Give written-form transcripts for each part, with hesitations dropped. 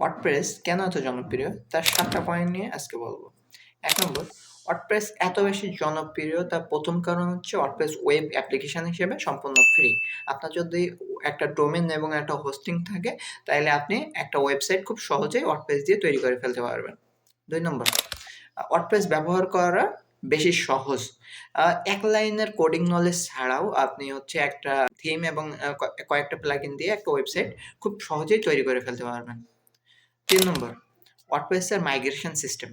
WordPress কেন এত জনপ্রিয় তার ৭টা পয়েন্ট নিয়ে আজকে বলবো। ১ নম্বর, ওয়ার্ডপ্রেস এত বেশি জনপ্রিয় তার প্রথম কারণ হচ্ছে ওয়ার্ডপ্রেস ওয়েব অ্যাপ্লিকেশন হিসেবে সম্পূর্ণ ফ্রি। আপনার যদি একটা ডোমেন এবং একটা হোস্টিং থাকে তাইলে আপনি একটা ওয়েবসাইট খুব সহজেই ওয়ার্ডপ্রেস দিয়ে তৈরি করে ফেলতে পারবেন। ২ নম্বর, ওয়ার্ডপ্রেস ব্যবহার করা বেশি সহজ। ১ লাইনের কোডিং নলেজ ছাড়াও আপনি হচ্ছে একটা থিম এবং কয়েকটা প্লাগইন দিয়ে একটা ওয়েবসাইট খুব সহজেই তৈরি করে ফেলতে পারবেন। ৩ নম্বর, ওয়ার্ডপ্রেসের মাইগ্রেশন সিস্টেম।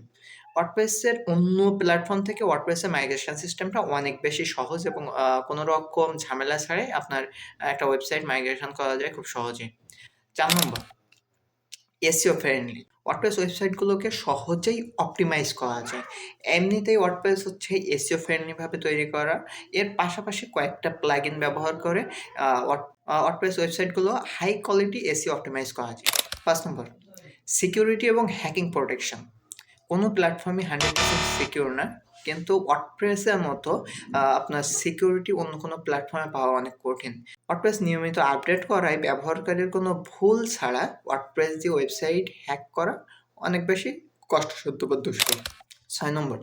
ওয়ার্ডপ্রেসের অন্য প্ল্যাটফর্ম থেকে ওয়ার্ডপ্রেসের মাইগ্রেশন সিস্টেমটা অনেক বেশি সহজ এবং কোনো রকম ঝামেলা ছাড়াই আপনার একটা ওয়েবসাইট মাইগ্রেশন করা যায় খুব সহজেই। ৪ নম্বর, এসইও ফ্রেন্ডলি। ওয়ার্ডপ্রেস ওয়েবসাইটগুলোকে সহজেই অপটিমাইজ করা যায়। এমনিতেই ওয়ার্ডপ্রেস হচ্ছে এসইও ফ্রেন্ডলি ভাবে তৈরি করা। এর পাশাপাশি কয়েকটা প্লাগইন ব্যবহার করে ওয়ার্ডপ্রেস ওয়েবসাইটগুলো হাই কোয়ালিটি এসইও অপটিমাইজ করা যায়। ৫ নম্বর, সিকিউরিটি এবং হ্যাকিং প্রোটেকশন। কোনো প্ল্যাটফর্মই 100% সিকিউর না। কিন্তু ওয়ার্ডপ্রেসের মতো আপনার সিকিউরিটি অন্য কোনো প্ল্যাটফর্মে পাওয়া অনেক কঠিন। ওয়ার্ডপ্রেস নিয়মিত আপডেট করায় ব্যবহারকারীর কোনো ভুল ছাড়া ওয়ার্ডপ্রেস দিয়ে ওয়েবসাইট হ্যাক করা অনেক বেশি কষ্টসাধ্য বা দুষ্কর। ৬ নম্বর,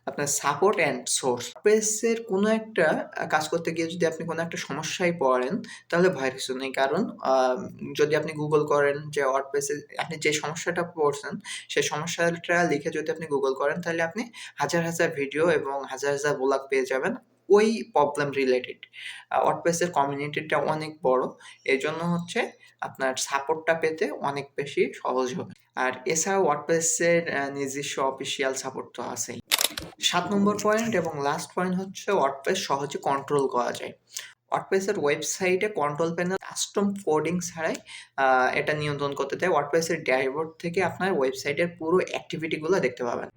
আপনার সাপোর্ট অ্যান্ড সোর্স। ওয়ার্ডপ্রেসের কোনো একটা কাজ করতে গিয়ে যদি আপনি কোনো একটা সমস্যায় পড়েন, তাহলে ভয়ের কিছু নেই। কারণ যদি আপনি গুগল করেন যে ওয়ার্ডপ্রেসে আপনি যে সমস্যাটা পড়ছেন, সেই সমস্যাটা লিখে যদি আপনি গুগল করেন, তাহলে আপনি হাজার, হাজার ভিডিও এবং হাজার, হাজার ব্লগ পেয়ে যাবেন ওই প্রবলেম রিলেটেড। ওয়ার্ডপ্রেসের কমিউনিটিটা অনেক বড়। এজন্য হচ্ছে আপনার সাপোর্টটা পেতে অনেক বেশি সহজ হবে। আর এছাড়াও ওয়ার্ডপ্রেসের নিজস্ব অফিসিয়াল সাপোর্ট তো আছেই। ৭ নম্বর পয়েন্ট এবং লাস্ট পয়েন্ট হচ্ছে ওয়ার্ডপ্রেস সহজে কন্ট্রোল করা যায়। ওয়ার্ডপ্রেসের ওয়েবসাইটে কন্ট্রোল প্যানেল কাস্টম কোডিং ছাড়াই এটা নিয়ন্ত্রণ করতে দেয়। ওয়ার্ডপ্রেসের ড্যাশবোর্ড থেকে আপনার ওয়েবসাইটের পুরো অ্যাক্টিভিটিগুলো দেখতে পাবেন।